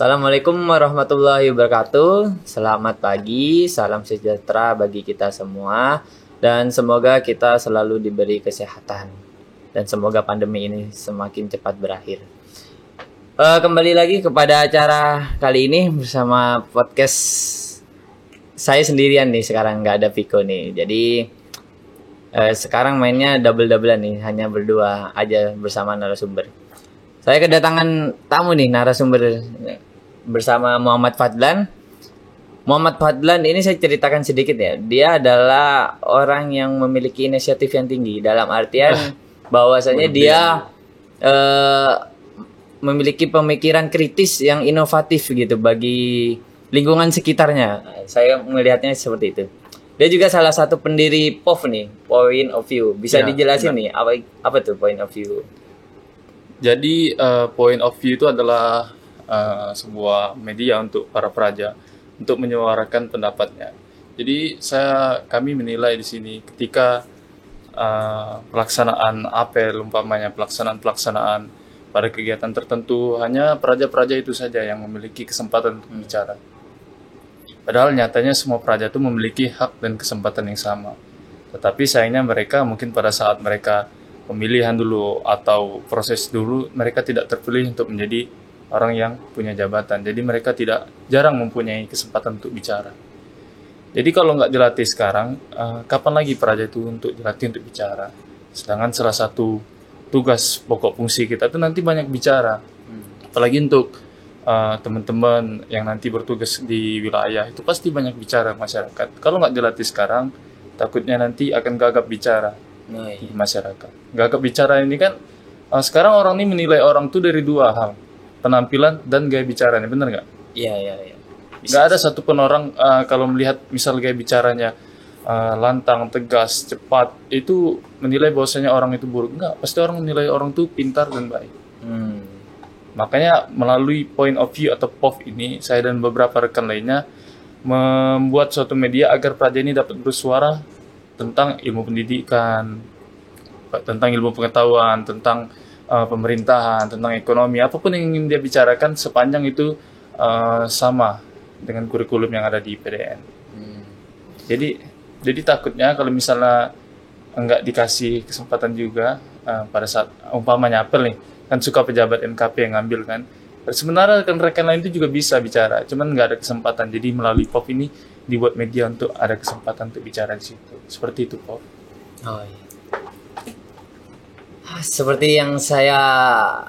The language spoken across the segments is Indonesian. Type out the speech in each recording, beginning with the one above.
Assalamualaikum warahmatullahi wabarakatuh. Selamat pagi, salam sejahtera bagi kita semua. Dan semoga kita selalu diberi kesehatan. Dan semoga pandemi ini semakin cepat berakhir. Kembali lagi kepada acara kali ini bersama podcast saya sendirian nih sekarang, nggak ada Viko nih. Jadi sekarang mainnya double-doublean nih, hanya berdua aja bersama narasumber. Saya kedatangan tamu nih, narasumber bersama Muhammad Fadlan. Muhammad Fadlan ini saya ceritakan sedikit ya. Dia adalah orang yang memiliki inisiatif yang tinggi, dalam artian bahwasanya dia memiliki pemikiran kritis yang inovatif gitu bagi lingkungan sekitarnya. Saya melihatnya seperti itu. Dia juga salah satu pendiri POV nih, Point of View. Bisa dijelasin nih apa tuh Point of View? Jadi Point of View itu adalah sebuah media untuk para peraja untuk menyuarakan pendapatnya. Jadi kami menilai di sini ketika pelaksanaan apel, umpamanya pelaksanaan pada kegiatan tertentu, hanya peraja-peraja itu saja yang memiliki kesempatan untuk bicara. Padahal nyatanya semua peraja itu memiliki hak dan kesempatan yang sama. Tetapi sayangnya mereka mungkin pada saat mereka pemilihan dulu atau proses dulu, mereka tidak terpilih untuk menjadi orang yang punya jabatan. Jadi mereka jarang mempunyai kesempatan untuk bicara. Jadi kalau nggak dilatih sekarang, kapan lagi peraja itu untuk dilatih untuk bicara? Sedangkan salah satu tugas pokok fungsi kita itu nanti banyak bicara. Apalagi untuk teman-teman yang nanti bertugas di wilayah, itu pasti banyak bicara masyarakat. Kalau nggak dilatih sekarang, takutnya nanti akan gagap bicara di masyarakat. Gagap bicara ini kan, sekarang orang ini menilai orang tuh dari dua hal, penampilan dan gaya bicaranya, benar nggak? Iya. Nggak ada satupun orang kalau melihat misal gaya bicaranya lantang, tegas, cepat, itu menilai bahwasanya orang itu buruk. Nggak, pasti orang menilai orang itu pintar dan baik. Makanya melalui Point of View atau POV ini, saya dan beberapa rekan lainnya membuat suatu media agar peraja ini dapat bersuara tentang ilmu pendidikan, tentang ilmu pengetahuan, tentang pemerintahan, tentang ekonomi, apapun yang ingin dia bicarakan sepanjang itu sama dengan kurikulum yang ada di PDN. Jadi takutnya kalau misalnya enggak dikasih kesempatan juga pada saat umpamanya apel nih, kan suka pejabat NKP yang ngambil kan. Sebenarnya rekan-rekan lain itu juga bisa bicara, cuman nggak ada kesempatan. Jadi melalui POV ini dibuat media untuk ada kesempatan untuk bicara di situ. Seperti itu, POV. Oh iya. Seperti yang saya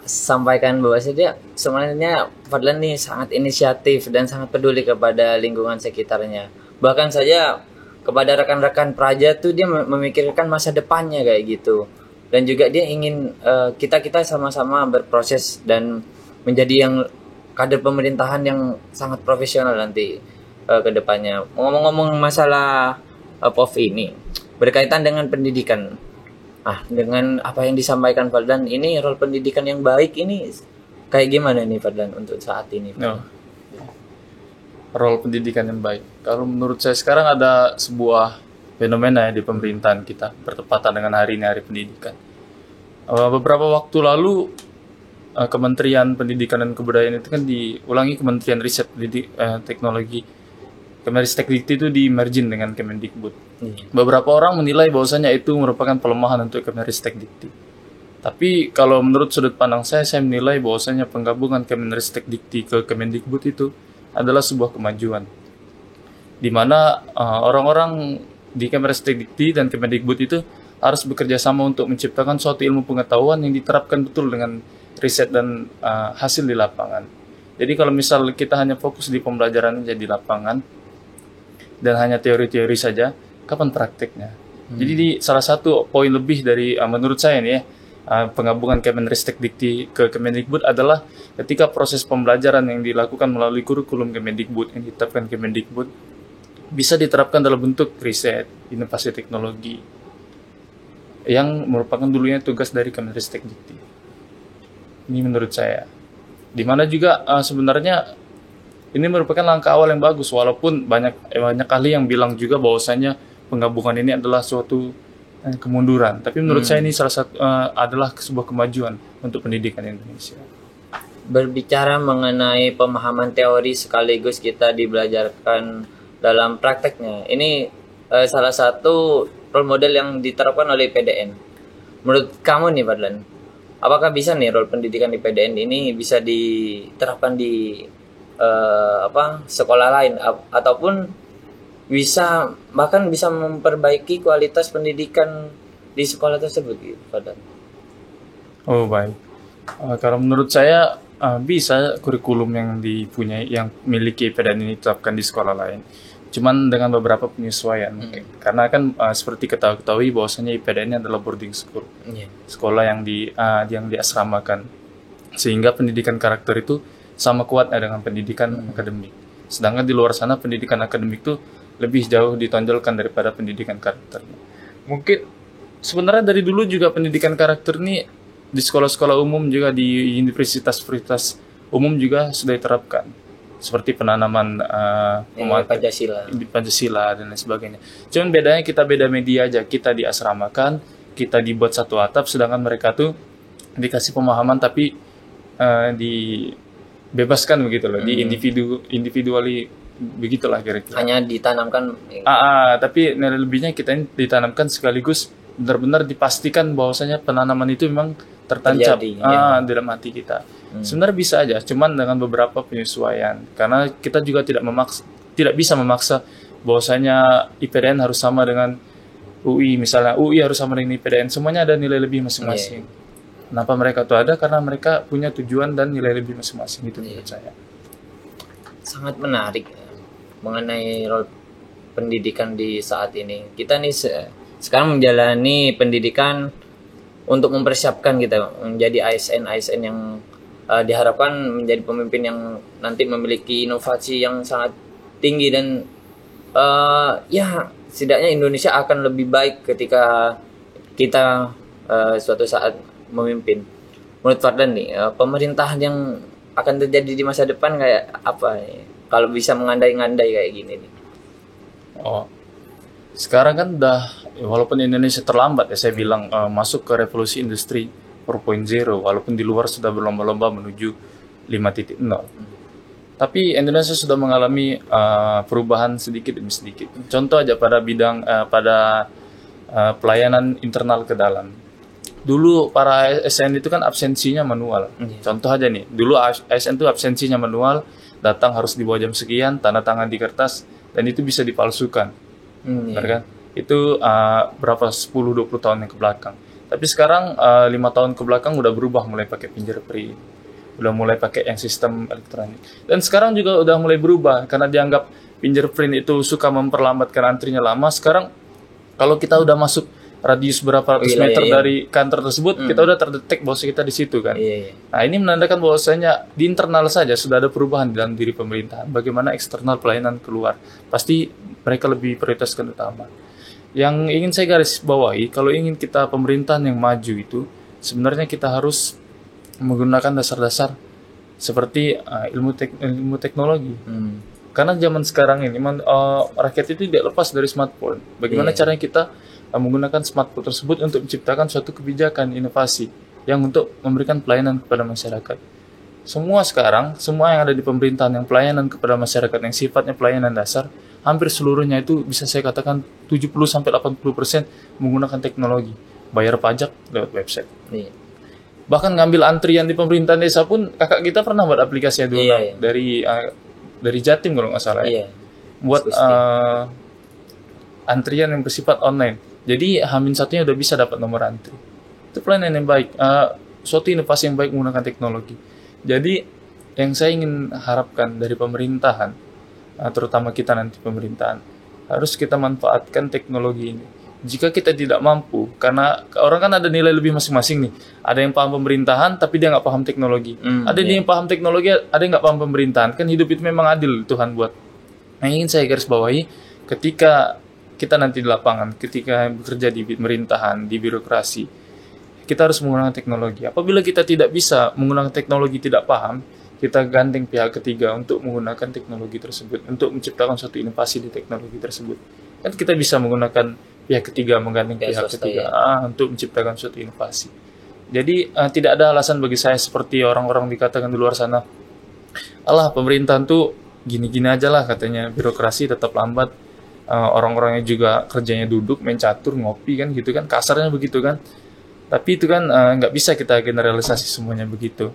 sampaikan bahwa dia sebenarnya Fadlan nih sangat inisiatif dan sangat peduli kepada lingkungan sekitarnya. Bahkan saja kepada rekan-rekan peraja tuh dia memikirkan masa depannya kayak gitu. Dan juga dia ingin kita sama-sama berproses dan menjadi yang kader pemerintahan yang sangat profesional nanti ke depannya. Ngomong-ngomong masalah POV ini berkaitan dengan pendidikan. Dengan apa yang disampaikan Fadlan ini, role pendidikan yang baik ini kayak gimana nih Fadlan untuk saat ini? Role pendidikan yang baik. Kalau menurut saya sekarang ada sebuah fenomena ya di pemerintahan kita bertepatan dengan hari ini, Hari Pendidikan. Beberapa waktu lalu Kementerian Pendidikan dan Kebudayaan itu kan diulangi Kementerian Riset Teknologi. Kemenristekdikti itu di-merging dengan Kemendikbud. Beberapa orang menilai bahwasanya itu merupakan pelemahan untuk Kemenristekdikti. Tapi kalau menurut sudut pandang saya menilai bahwasanya penggabungan Kemenristekdikti ke Kemendikbud itu adalah sebuah kemajuan. Di mana orang-orang di Kemenristekdikti dan Kemendikbud itu harus bekerja sama untuk menciptakan suatu ilmu pengetahuan yang diterapkan betul dengan riset dan hasil di lapangan. Jadi kalau misal kita hanya fokus di pembelajaran aja di lapangan dan hanya teori-teori saja, kapan prakteknya? Jadi salah satu poin lebih dari menurut saya nih ya, penggabungan Kemenristekdikti ke Kemendikbud adalah ketika proses pembelajaran yang dilakukan melalui kurikulum Kemendikbud yang ditetapkan Kemendikbud bisa diterapkan dalam bentuk riset, inovasi teknologi yang merupakan dulunya tugas dari Kemenristekdikti. Ini menurut saya. Dimana juga sebenarnya ini merupakan langkah awal yang bagus, walaupun banyak ahli yang bilang juga bahwasanya penggabungan ini adalah suatu kemunduran. Tapi menurut saya ini salah satu adalah sebuah kemajuan untuk pendidikan Indonesia. berbicara mengenai pemahaman teori sekaligus kita dibelajarkan dalam prakteknya. Ini salah satu role model yang diterapkan oleh PDN. Menurut kamu nih, Fadlan, apakah bisa nih role pendidikan di PDN ini bisa diterapkan di sekolah lain ataupun bahkan bisa memperbaiki kualitas pendidikan di sekolah tersebut gitu, Fadlan? Oh baik. Kalau menurut saya bisa kurikulum yang miliki PDN ini diterapkan di sekolah lain. Cuman dengan beberapa penyesuaian mungkin. Karena kan seperti kita ketahui bahwasanya IPDN ini adalah boarding school. Sekolah yang diasramakan. Sehingga pendidikan karakter itu sama kuatnya dengan pendidikan akademik. Sedangkan di luar sana pendidikan akademik itu lebih jauh ditonjolkan daripada pendidikan karakter. Mungkin sebenarnya dari dulu juga pendidikan karakter ini di sekolah-sekolah umum juga di universitas-universitas umum juga sudah diterapkan. Seperti penanaman Pancasila dan lain sebagainya. Cuman bedanya kita beda media aja. Kita diasramakan, kita dibuat satu atap, sedangkan mereka tuh dikasih pemahaman tapi dibebaskan begitu loh, di individually begitulah kira-kira. Hanya ditanamkan. Tapi nilai lebihnya kita ini ditanamkan sekaligus benar-benar dipastikan bahwasanya penanaman itu memang tertancap dalam hati kita. Sebenarnya bisa aja, cuman dengan beberapa penyesuaian. Karena kita juga tidak bisa memaksa bahwasanya IPDN harus sama dengan UI, misalnya UI harus sama dengan IPDN. Semuanya ada nilai lebih masing-masing. Kenapa mereka itu ada? Karena mereka punya tujuan dan nilai lebih masing-masing, itu menurut saya. Sangat menarik mengenai role pendidikan di saat ini. Kita nih sekarang menjalani pendidikan untuk mempersiapkan kita menjadi ASN yang diharapkan menjadi pemimpin yang nanti memiliki inovasi yang sangat tinggi dan setidaknya Indonesia akan lebih baik ketika kita suatu saat memimpin. Menurut Fadlan nih, pemerintahan yang akan terjadi di masa depan kayak apa nih? Kalau bisa mengandai-ngandai kayak gini nih. Sekarang kan walaupun Indonesia terlambat ya saya bilang masuk ke revolusi industri 4.0, walaupun di luar sudah berlomba-lomba menuju 5.0. Tapi Indonesia sudah mengalami perubahan sedikit demi sedikit. Contoh aja pada bidang pelayanan internal ke dalam. Dulu para ASN itu kan absensinya manual. Contoh aja nih, dulu ASN itu absensinya manual, datang harus di bawah jam sekian, tanda tangan di kertas, dan itu bisa dipalsukan. Kan? Itu berapa 10-20 tahun yang ke belakang. Tapi sekarang 5 tahun ke belakang udah berubah, mulai pakai fingerprint, udah mulai pakai yang sistem elektronik. Dan sekarang juga udah mulai berubah karena dianggap fingerprint itu suka memperlambatkan antrinya lama. Sekarang kalau kita udah masuk radius berapa ratus meter dari kantor tersebut, kita udah terdetek bahwa kita di situ kan. Nah, ini menandakan bahwasanya di internal saja sudah ada perubahan dalam diri pemerintahan. Bagaimana eksternal pelayanan keluar, pasti mereka lebih prioritaskan utama. Yang ingin saya garis bawahi, kalau ingin kita pemerintahan yang maju itu, sebenarnya kita harus menggunakan dasar-dasar seperti ilmu teknologi. Karena zaman sekarang ini rakyat itu tidak lepas dari smartphone. Bagaimana caranya kita menggunakan smartphone tersebut untuk menciptakan suatu kebijakan inovasi yang untuk memberikan pelayanan kepada masyarakat. Semua yang ada di pemerintahan yang pelayanan kepada masyarakat yang sifatnya pelayanan dasar, hampir seluruhnya itu bisa saya katakan 70-80% menggunakan teknologi. Bayar pajak lewat website. Bahkan ngambil antrian di pemerintahan desa pun kakak kita pernah buat aplikasi dulu dari Jatim kalau nggak salah. Buat antrian yang bersifat online. Jadi H-1-nya udah bisa dapat nomor antri. Itu pelayanan yang baik, suatu inovasi yang baik menggunakan teknologi. Jadi yang saya ingin harapkan dari pemerintahan, terutama kita nanti pemerintahan, harus kita manfaatkan teknologi ini. Jika kita tidak mampu, karena orang kan ada nilai lebih masing-masing nih. Ada yang paham pemerintahan, tapi dia nggak paham teknologi. Ada yang paham teknologi, ada yang nggak paham pemerintahan. Kan hidup itu memang adil, Tuhan buat. Yang ingin saya garis bawahi, ketika kita nanti di lapangan, ketika bekerja di pemerintahan, di birokrasi, kita harus menggunakan teknologi. Apabila kita tidak bisa menggunakan teknologi, tidak paham, kita gandeng pihak ketiga untuk menggunakan teknologi tersebut, untuk menciptakan suatu inovasi di teknologi tersebut. Kan kita bisa menggunakan pihak ketiga, menggandeng pihak ketiga untuk menciptakan suatu inovasi. Jadi tidak ada alasan bagi saya seperti orang-orang dikatakan di luar sana, alah pemerintahan tuh gini-gini aja lah katanya, birokrasi tetap lambat, orang-orangnya juga kerjanya duduk main catur ngopi kan gitu kan, kasarnya begitu kan. Tapi itu kan nggak bisa kita generalisasi semuanya begitu.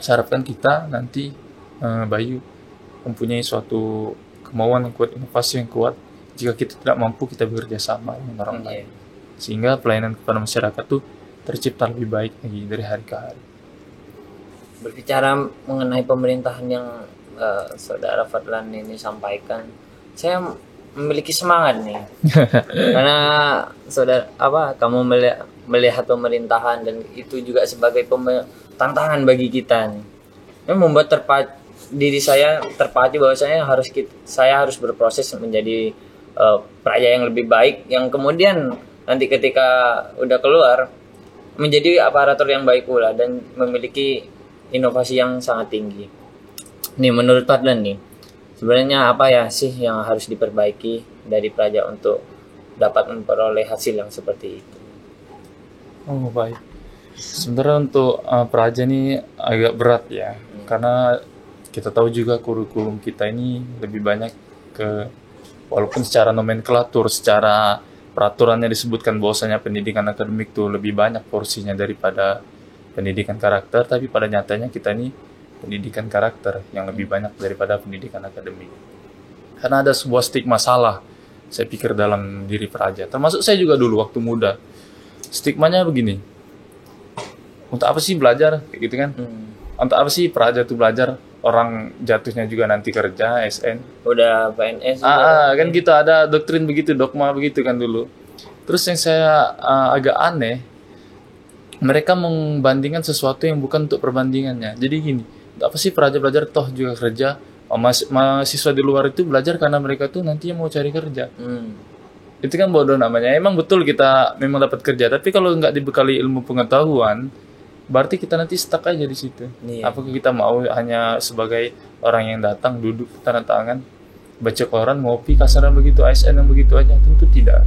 Saya harapkan kita nanti Bayu mempunyai suatu kemauan yang kuat, inovasi yang kuat. Jika kita tidak mampu, kita bekerja sama dengan orang lain, sehingga pelayanan kepada masyarakat tuh tercipta lebih baik lagi dari hari ke hari. Berbicara mengenai pemerintahan yang Saudara Fadlan ini sampaikan, saya memiliki semangat nih. Karena kamu melihat pemerintahan, dan itu juga sebagai tantangan bagi kita nih. Ini membuat diri saya terpacu bahwa saya harus berproses menjadi praja yang lebih baik, yang kemudian nanti ketika udah keluar menjadi aparatur yang baik pula dan memiliki inovasi yang sangat tinggi. Nih menurut Fadlan nih, sebenarnya apa ya sih yang harus diperbaiki dari praja untuk dapat memperoleh hasil yang seperti itu? Oh baik. Sebenarnya untuk praja ini agak berat ya, karena kita tahu juga kurikulum kita ini lebih banyak walaupun secara nomenklatur, secara peraturannya disebutkan bahwasanya pendidikan akademik tuh lebih banyak porsinya daripada pendidikan karakter, tapi pada nyatanya kita ini pendidikan karakter yang lebih banyak daripada pendidikan akademik. Karena ada sebuah stigma salah, saya pikir, dalam diri praja. Termasuk saya juga dulu waktu muda. Stigmanya begini, untuk apa sih belajar? Kayak gitu kan. Untuk apa sih praja tuh belajar? Orang jatuhnya juga nanti kerja, SN. Udah PNS. Kan gitu, ada doktrin begitu, dogma begitu kan dulu. Terus yang saya agak aneh, mereka membandingkan sesuatu yang bukan untuk perbandingannya. Jadi gini, apa sih praja belajar, toh juga kerja. Mahasiswa di luar itu belajar karena mereka tuh nantinya mau cari kerja. Itu kan bodoh namanya. Emang betul kita memang dapat kerja, tapi kalau nggak dibekali ilmu pengetahuan, berarti kita nanti stuck aja di situ. Apakah kita mau hanya sebagai orang yang datang, duduk, tanda tangan, baca koran, ngopi, kasaran begitu, ASN yang begitu aja? Tentu tidak.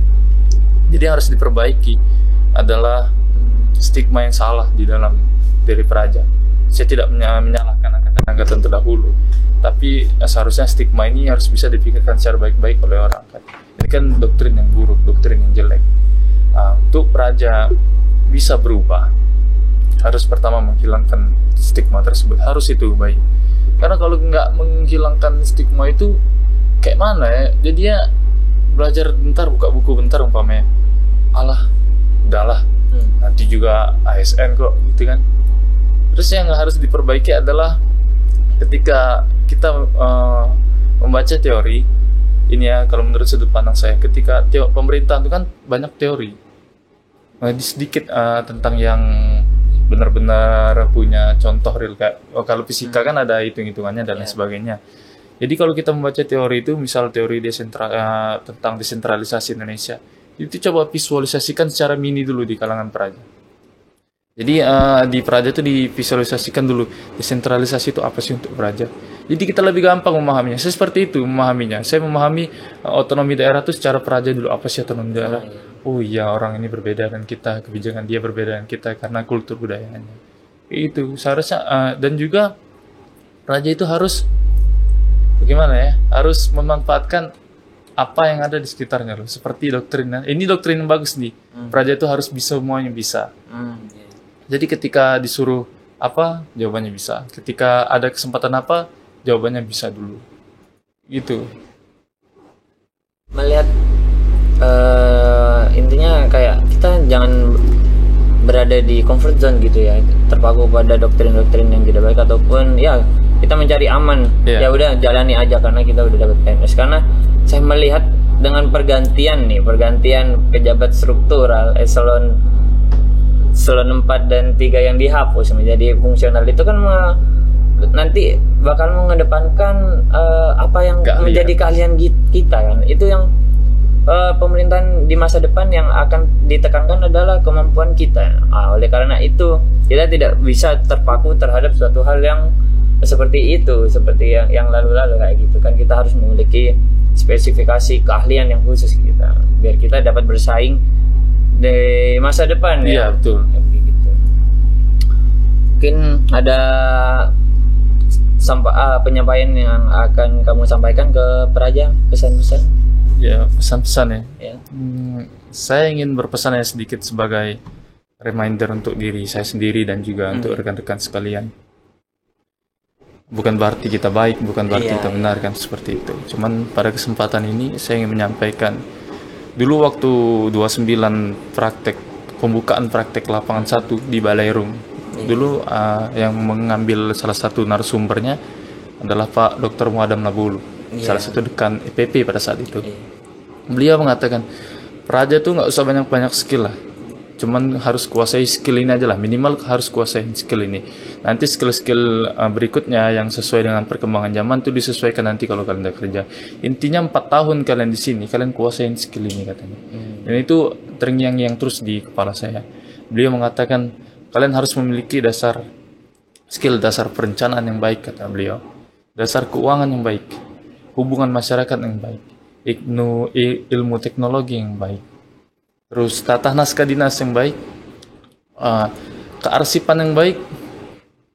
Jadi yang harus diperbaiki adalah stigma yang salah di dalam diri praja. Saya tidak menyalahkan angkatan terdahulu, tapi seharusnya stigma ini harus bisa dipikirkan secara baik-baik oleh orang kan. Ini kan doktrin yang buruk, doktrin yang jelek. Untuk praja bisa berubah, harus pertama menghilangkan stigma tersebut, harus itu baik. Karena kalau nggak menghilangkan stigma itu kayak mana ya? Jadi ya belajar bentar, buka buku bentar umpamanya, alah udahlah, nanti juga ASN kok gitu kan. Terus yang harus diperbaiki adalah ketika kita membaca teori ini ya, kalau menurut sudut pandang saya, ketika pemerintah itu kan banyak teori, sedikit tentang yang benar-benar punya contoh real. Kalau fisika kan ada hitung-hitungannya dan lain sebagainya. Jadi kalau kita membaca teori itu, misal teori tentang desentralisasi Indonesia, itu coba visualisasikan secara mini dulu di kalangan praja. Jadi di praja itu divisualisasikan dulu desentralisasi itu apa sih untuk praja. Jadi kita lebih gampang memahaminya. Saya seperti itu memahaminya. Saya memahami otonomi daerah itu secara praja dulu. Apa sih otonomi daerah? Oh iya, orang ini berbeda dengan kita, kebijakan dia berbeda dengan kita karena kultur budayanya. Itu seharusnya dan juga praja itu harus bagaimana ya? Harus memanfaatkan apa yang ada di sekitarnya loh. Seperti doktrinnya. Ini doktrin yang bagus nih. Praja itu harus bisa, semuanya bisa. Jadi ketika disuruh apa, jawabannya bisa. Ketika ada kesempatan apa, jawabannya bisa dulu. Gitu. Melihat intinya kayak kita jangan berada di comfort zone gitu ya, terpaku pada doktrin-doktrin yang tidak baik, ataupun ya kita mencari aman. Ya udah jalani aja karena kita udah dapat PNS. Karena saya melihat dengan pergantian pejabat struktural eselon 4 dan 3 yang dihapus menjadi fungsional, itu kan nanti bakal mengedepankan apa yang menjadi keahlian kita kan. Itu yang pemerintahan di masa depan yang akan ditekankan adalah kemampuan kita. Oleh karena itu kita tidak bisa terpaku terhadap suatu hal yang seperti itu, seperti yang lalu-lalu kayak gitu kan. Kita harus memiliki spesifikasi keahlian yang khusus kita biar kita dapat bersaing di masa depan Iya, ya. betul. Oke, gitu. Mungkin ada penyampaian yang akan kamu sampaikan ke peraja, pesan-pesan Ya, pesan-pesan ya. ya. Saya ingin berpesan ya sedikit sebagai reminder untuk diri saya sendiri dan juga untuk rekan-rekan sekalian. Bukan berarti kita baik, bukan berarti Iya, kita benar kan, seperti itu. Cuman pada kesempatan ini saya ingin menyampaikan dulu waktu 29 praktek pembukaan praktek lapangan 1 di Balairum. Dulu yang mengambil salah satu narasumbernya adalah Pak Dr. Muadam Nabulu, salah satu dekan EPP pada saat itu. Beliau mengatakan, peraja tuh nggak usah banyak-banyak skill lah, cuman harus kuasai skill ini aja lah, minimal harus kuasai skill ini. Nanti skill-skill berikutnya yang sesuai dengan perkembangan zaman tuh disesuaikan nanti kalau kalian udah kerja. Intinya 4 tahun kalian di sini, kalian kuasain skill ini katanya. Dan itu terngiang-ngiang terus di kepala saya. Beliau mengatakan, kalian harus memiliki skill dasar perencanaan yang baik, kata beliau. Dasar keuangan yang baik, hubungan masyarakat yang baik, ilmu teknologi yang baik, terus tata naskah dinas yang baik, kearsipan yang baik,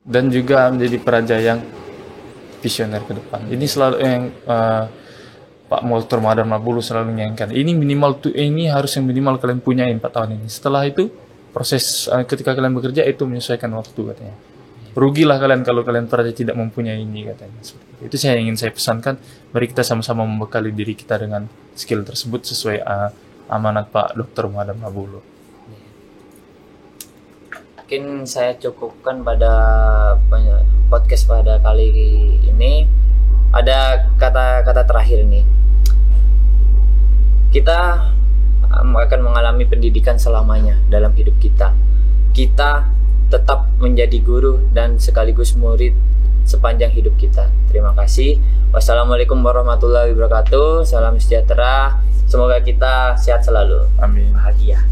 dan juga menjadi peraja yang visioner ke depan. Ini selalu yang Pak Dr. Muadam Nabulu selalu menginginkan. Ini harus yang minimal kalian punya 4 tahun ini. Setelah itu proses ketika kalian bekerja itu menyesuaikan waktu, katanya. Rugilah kalian kalau kalian peraja tidak mempunyai ini, katanya. Itu saya ingin saya pesankan. Mari kita sama-sama membekali diri kita dengan skill tersebut sesuai amanat Pak Dr. Muadam Nabulu. Mungkin saya cukupkan pada podcast pada kali ini. Ada kata-kata terakhir nih. Kita akan mengalami pendidikan selamanya dalam hidup kita. Kita tetap menjadi guru dan sekaligus murid sepanjang hidup kita. Terima kasih. Wassalamualaikum warahmatullahi wabarakatuh. Salam sejahtera. Semoga kita sehat selalu. Amin. Bahagia.